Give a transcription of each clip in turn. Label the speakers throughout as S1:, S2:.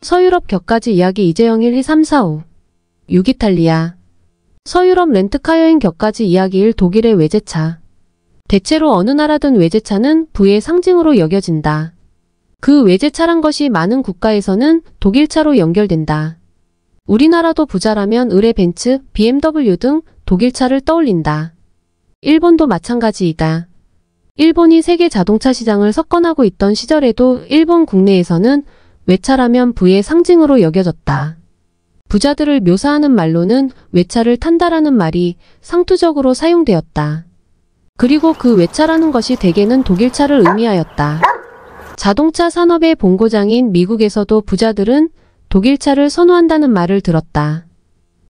S1: 서유럽 격가지 이야기 이재영 1, 2, 3, 4, 5. 6. 이탈리아. 서유럽 렌트카 여행 격가지 이야기 1. 독일의 외제차. 대체로 어느 나라든 외제차는 부의 상징으로 여겨진다. 그 외제차란 것이 많은 국가에서는 독일차로 연결된다. 우리나라도 부자라면 을의 벤츠, BMW 등 독일차를 떠올린다. 일본도 마찬가지이다. 일본이 세계 자동차 시장을 석권하고 있던 시절에도 일본 국내에서는 외차라면 부의 상징으로 여겨졌다. 부자들을 묘사하는 말로는 외차를 탄다라는 말이 상투적으로 사용되었다. 그리고 그 외차라는 것이 대개는 독일차를 의미하였다. 자동차 산업의 본고장인 미국에서도 부자들은 독일차를 선호한다는 말을 들었다.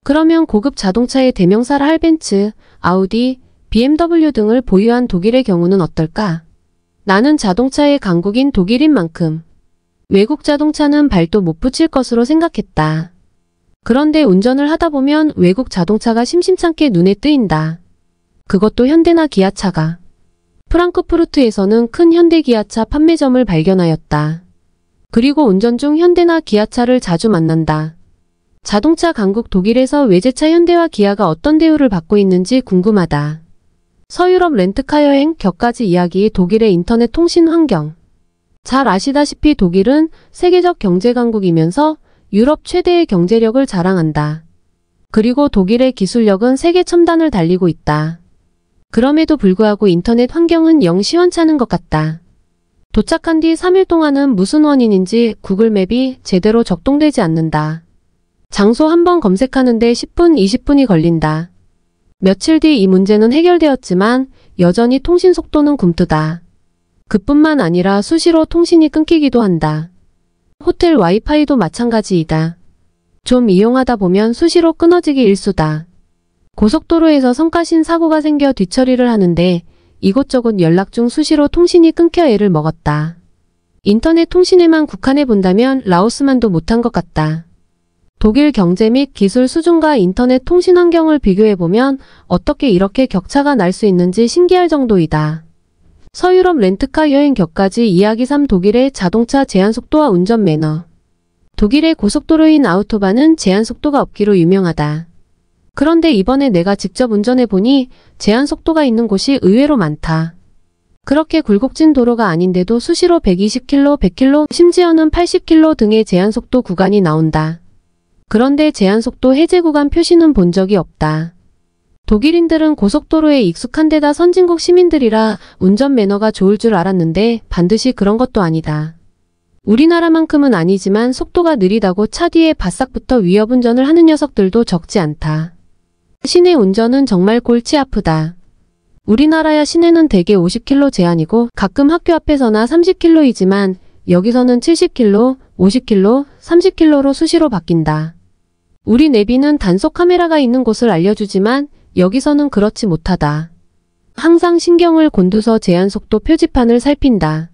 S1: 그러면 고급 자동차의 대명사라 할 벤츠, 아우디, BMW 등을 보유한 독일의 경우는 어떨까? 나는 자동차의 강국인 독일인 만큼 외국 자동차는 발도 못 붙일 것으로 생각했다. 그런데 운전을 하다 보면 외국 자동차가 심심찮게 눈에 뜨인다. 그것도 현대나 기아차가. 프랑크푸르트에서는 큰 현대 기아차 판매점을 발견하였다. 그리고 운전 중 현대나 기아차를 자주 만난다. 자동차 강국 독일에서 외제차 현대와 기아가 어떤 대우를 받고 있는지 궁금하다. 서유럽 렌트카 여행 격가지 이야기 독일의 인터넷 통신 환경. 잘 아시다시피 독일은 세계적 경제 강국이면서 유럽 최대의 경제력을 자랑한다. 그리고 독일의 기술력은 세계 첨단을 달리고 있다. 그럼에도 불구하고 인터넷 환경은 영 시원찮은 것 같다. 도착한 뒤 3일 동안은 무슨 원인인지 구글맵이 제대로 적동되지 않는다. 장소 한번 검색하는데 10분, 20분이 걸린다. 며칠 뒤 이 문제는 해결되었지만 여전히 통신 속도는 굼뜨다. 그뿐만 아니라 수시로 통신이 끊기기도 한다. 호텔 와이파이도 마찬가지이다. 좀 이용하다 보면 수시로 끊어지기 일쑤다. 고속도로에서 성가신 사고가 생겨 뒤처리를 하는데 이곳저곳 연락 중 수시로 통신이 끊겨 애를 먹었다. 인터넷 통신에만 국한해 본다면 라오스만도 못한 것 같다. 독일 경제 및 기술 수준과 인터넷 통신 환경을 비교해보면 어떻게 이렇게 격차가 날 수 있는지 신기할 정도이다. 서유럽 렌트카 여행 격가지 이야기 3. 독일의 자동차 제한속도와 운전 매너. 독일의 고속도로인 아우토반은 제한속도가 없기로 유명하다. 그런데 이번에 내가 직접 운전해보니 제한속도가 있는 곳이 의외로 많다. 그렇게 굴곡진 도로가 아닌데도 수시로 120km, 100km, 심지어는 80km 등의 제한속도 구간이 나온다. 그런데 제한속도 해제 구간 표시는 본 적이 없다. 독일인들은 고속도로에 익숙한 데다 선진국 시민들이라 운전 매너가 좋을 줄 알았는데 반드시 그런 것도 아니다. 우리나라만큼은 아니지만 속도가 느리다고 차 뒤에 바싹 붙어 위협운전을 하는 녀석들도 적지 않다. 시내 운전은 정말 골치 아프다. 우리나라야 시내는 대개 50km 제한이고 가끔 학교 앞에서나 30km이지만 여기서는 70km, 50km, 30km로 수시로 바뀐다. 우리 내비는 단속 카메라가 있는 곳을 알려주지만 여기서는 그렇지 못하다. 항상 신경을 곤두서 제한속도 표지판을 살핀다.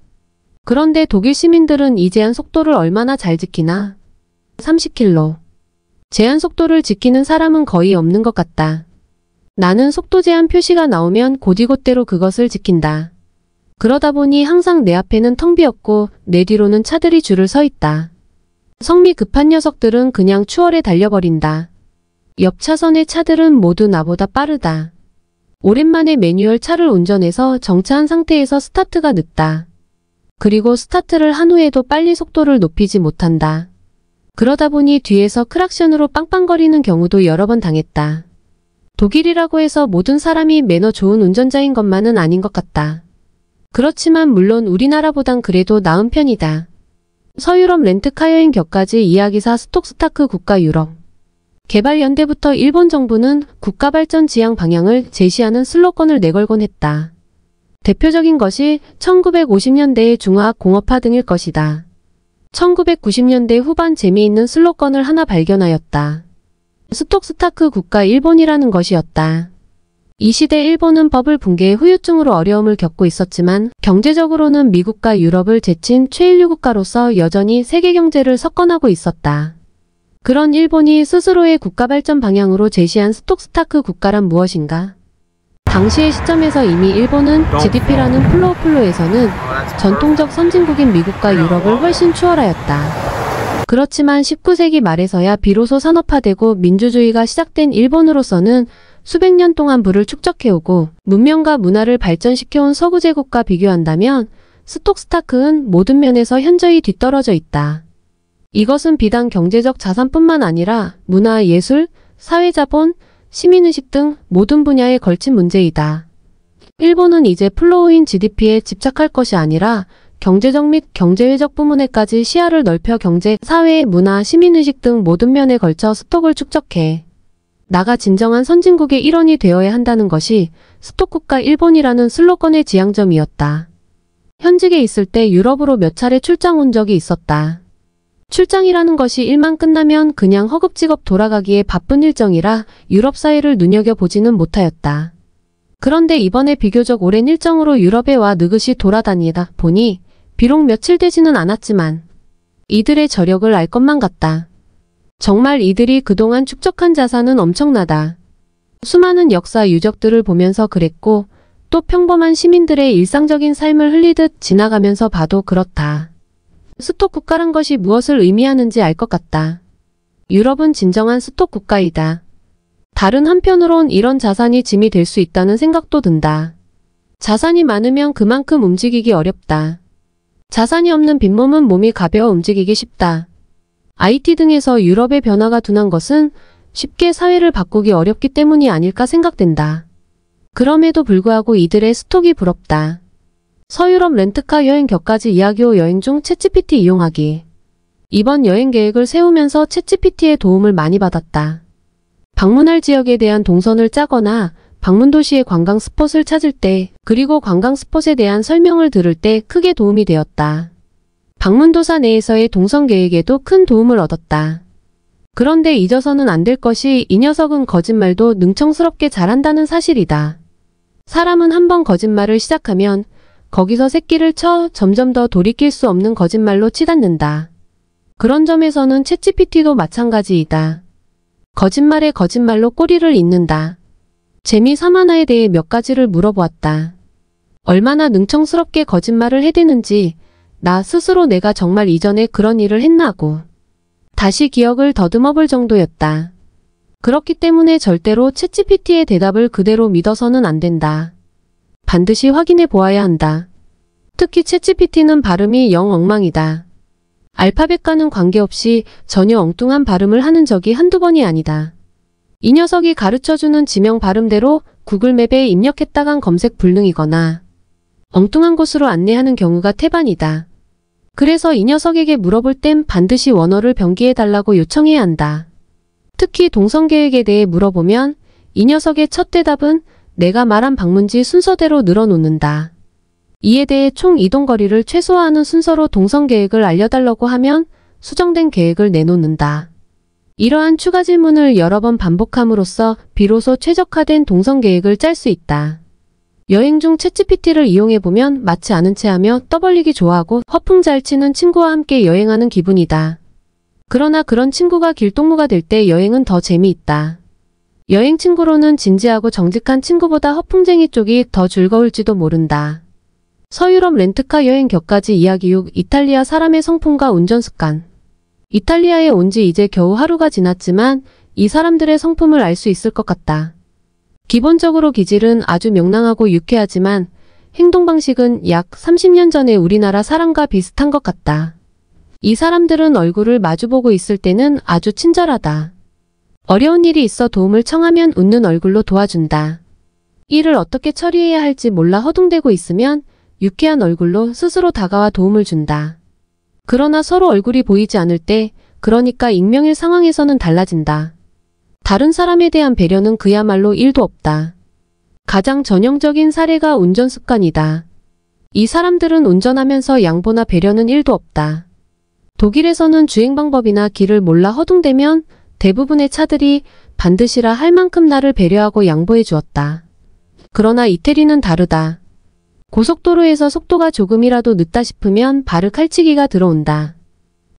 S1: 그런데 독일 시민들은 이 제한 속도를 얼마나 잘 지키나? 30km. 제한 속도를 지키는 사람은 거의 없는 것 같다. 나는 속도 제한 표시가 나오면 곧이곧대로 그것을 지킨다. 그러다 보니 항상 내 앞에는 텅 비었고 내 뒤로는 차들이 줄을 서 있다. 성미 급한 녀석들은 그냥 추월해 달려버린다. 옆 차선의 차들은 모두 나보다 빠르다. 오랜만에 매뉴얼 차를 운전해서 정차한 상태에서 스타트가 늦다. 그리고 스타트를 한 후에도 빨리 속도를 높이지 못한다. 그러다 보니 뒤에서 크락션으로 빵빵거리는 경우도 여러 번 당했다. 독일이라고 해서 모든 사람이 매너 좋은 운전자인 것만은 아닌 것 같다. 그렇지만 물론 우리나라보단 그래도 나은 편이다. 서유럽 렌트카 여행 격가지 이야기사 스톡스타크 국가 유럽. 개발 연대부터 일본 정부는 국가 발전 지향 방향을 제시하는 슬로건을 내걸곤 했다. 대표적인 것이 1950년대의 중화학 공업화 등일 것이다. 1990년대 후반 재미있는 슬로건을 하나 발견하였다. 스톡스타크 국가 일본이라는 것이었다. 이 시대 일본은 버블 붕괴의 후유증으로 어려움을 겪고 있었지만 경제적으로는 미국과 유럽을 제친 최일류 국가로서 여전히 세계 경제를 석권하고 있었다. 그런 일본이 스스로의 국가 발전 방향으로 제시한 스톡스타크 국가란 무엇인가? 당시의 시점에서 이미 일본은 GDP라는 플로에서는 전통적 선진국인 미국과 유럽을 훨씬 추월하였다. 그렇지만 19세기 말에서야 비로소 산업화되고 민주주의가 시작된 일본으로서는 수백 년 동안 부를 축적해오고 문명과 문화를 발전시켜온 서구 제국과 비교한다면 스톡스타크는 모든 면에서 현저히 뒤떨어져 있다. 이것은 비단 경제적 자산뿐만 아니라 문화, 예술, 사회자본, 시민의식 등 모든 분야에 걸친 문제이다. 일본은 이제 플로우인 GDP에 집착할 것이 아니라 경제적 및 경제외적 부문에까지 시야를 넓혀 경제, 사회, 문화, 시민의식 등 모든 면에 걸쳐 스톡을 축적해 나가 진정한 선진국의 일원이 되어야 한다는 것이 스톡국가 일본이라는 슬로건의 지향점이었다. 현직에 있을 때 유럽으로 몇 차례 출장 온 적이 있었다. 출장이라는 것이 일만 끝나면 그냥 허겁지겁 돌아가기에 바쁜 일정이라 유럽 사회를 눈여겨보지는 못하였다. 그런데 이번에 비교적 오랜 일정으로 유럽에 와 느긋이 돌아다니다 보니 비록 며칠 되지는 않았지만 이들의 저력을 알 것만 같다. 정말 이들이 그동안 축적한 자산은 엄청나다. 수많은 역사 유적들을 보면서 그랬고 또 평범한 시민들의 일상적인 삶을 흘리듯 지나가면서 봐도 그렇다. 스톡 국가란 것이 무엇을 의미하는지 알 것 같다. 유럽은 진정한 스톡 국가이다. 다른 한편으론 이런 자산이 짐이 될 수 있다는 생각도 든다. 자산이 많으면 그만큼 움직이기 어렵다. 자산이 없는 빈몸은 몸이 가벼워 움직이기 쉽다. IT 등에서 유럽의 변화가 둔한 것은 쉽게 사회를 바꾸기 어렵기 때문이 아닐까 생각된다. 그럼에도 불구하고 이들의 스톡이 부럽다. 서유럽 렌트카 여행 격까지 이야기 후 여행 중 챗GPT 이용하기. 이번 여행 계획을 세우면서 챗GPT의 도움을 많이 받았다. 방문할 지역에 대한 동선을 짜거나 방문 도시의 관광 스폿을 찾을 때 그리고 관광 스폿에 대한 설명을 들을 때 크게 도움이 되었다. 방문도사 내에서의 동선 계획에도 큰 도움을 얻었다. 그런데 잊어서는 안 될 것이 이 녀석은 거짓말도 능청스럽게 잘한다는 사실이다. 사람은 한번 거짓말을 시작하면 거기서 새끼를 쳐 점점 더 돌이킬 수 없는 거짓말로 치닫는다. 그런 점에서는 챗GPT도 마찬가지이다. 거짓말에 거짓말로 꼬리를 잇는다. 재미삼 하나에 대해 몇 가지를 물어보았다. 얼마나 능청스럽게 거짓말을 해대는지, 나 스스로 내가 정말 이전에 그런 일을 했나고. 다시 기억을 더듬어 볼 정도였다. 그렇기 때문에 절대로 챗GPT의 대답을 그대로 믿어서는 안 된다. 반드시 확인해 보아야 한다. 특히 챗GPT는 발음이 영 엉망이다. 알파벳과는 관계없이 전혀 엉뚱한 발음을 하는 적이 한두 번이 아니다. 이 녀석이 가르쳐주는 지명 발음대로 구글맵에 입력했다간 검색 불능이거나 엉뚱한 곳으로 안내하는 경우가 태반이다. 그래서 이 녀석에게 물어볼 땐 반드시 원어를 변기해달라고 요청해야 한다. 특히 동선 계획에 대해 물어보면 이 녀석의 첫 대답은 내가 말한 방문지 순서대로 늘어놓는다. 이에 대해 총 이동거리를 최소화하는 순서로 동선 계획을 알려달라고 하면 수정된 계획을 내놓는다. 이러한 추가 질문을 여러 번 반복함으로써 비로소 최적화된 동선 계획을 짤 수 있다. 여행 중 챗GPT를 이용해보면 마치 아는 체하며 떠벌리기 좋아하고 허풍 잘 치는 친구와 함께 여행하는 기분이다. 그러나 그런 친구가 길동무가 될 때 여행은 더 재미있다. 여행 친구로는 진지하고 정직한 친구보다 허풍쟁이 쪽이 더 즐거울지도 모른다. 서유럽 렌트카 여행 격까지 이야기 6. 이탈리아 사람의 성품과 운전 습관. 이탈리아에 온 지 이제 겨우 하루가 지났지만 이 사람들의 성품을 알 수 있을 것 같다. 기본적으로 기질은 아주 명랑하고 유쾌하지만 행동 방식은 약 30년 전에 우리나라 사람과 비슷한 것 같다. 이 사람들은 얼굴을 마주보고 있을 때는 아주 친절하다. 어려운 일이 있어 도움을 청하면 웃는 얼굴로 도와준다. 일을 어떻게 처리해야 할지 몰라 허둥대고 있으면 유쾌한 얼굴로 스스로 다가와 도움을 준다. 그러나 서로 얼굴이 보이지 않을 때, 그러니까 익명일 상황에서는 달라진다. 다른 사람에 대한 배려는 그야말로 1도 없다. 가장 전형적인 사례가 운전 습관이다. 이 사람들은 운전하면서 양보나 배려는 1도 없다. 독일에서는 주행 방법이나 길을 몰라 허둥대면 대부분의 차들이 반드시라 할 만큼 나를 배려하고 양보해 주었다. 그러나 이태리는 다르다. 고속도로에서 속도가 조금이라도 늦다 싶으면 바르 칼치기가 들어온다.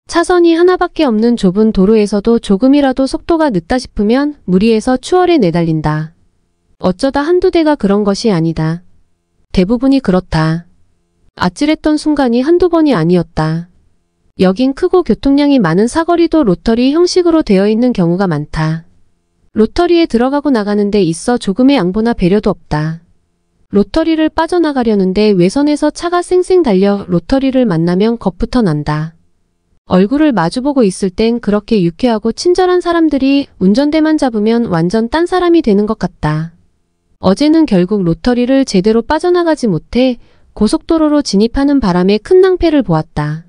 S1: 차선이 하나밖에 없는 좁은 도로에서도 조금이라도 속도가 늦다 싶으면 무리해서 추월에 내달린다. 어쩌다 한두 대가 그런 것이 아니다. 대부분이 그렇다. 아찔했던 순간이 한두 번이 아니었다. 여긴 크고 교통량이 많은 사거리도 로터리 형식으로 되어 있는 경우가 많다. 로터리에 들어가고 나가는데 있어 조금의 양보나 배려도 없다. 로터리를 빠져나가려는데 외선에서 차가 쌩쌩 달려 로터리를 만나면 겁부터 난다. 얼굴을 마주보고 있을 땐 그렇게 유쾌하고 친절한 사람들이 운전대만 잡으면 완전 딴 사람이 되는 것 같다. 어제는 결국 로터리를 제대로 빠져나가지 못해 고속도로로 진입하는 바람에 큰 낭패를 보았다.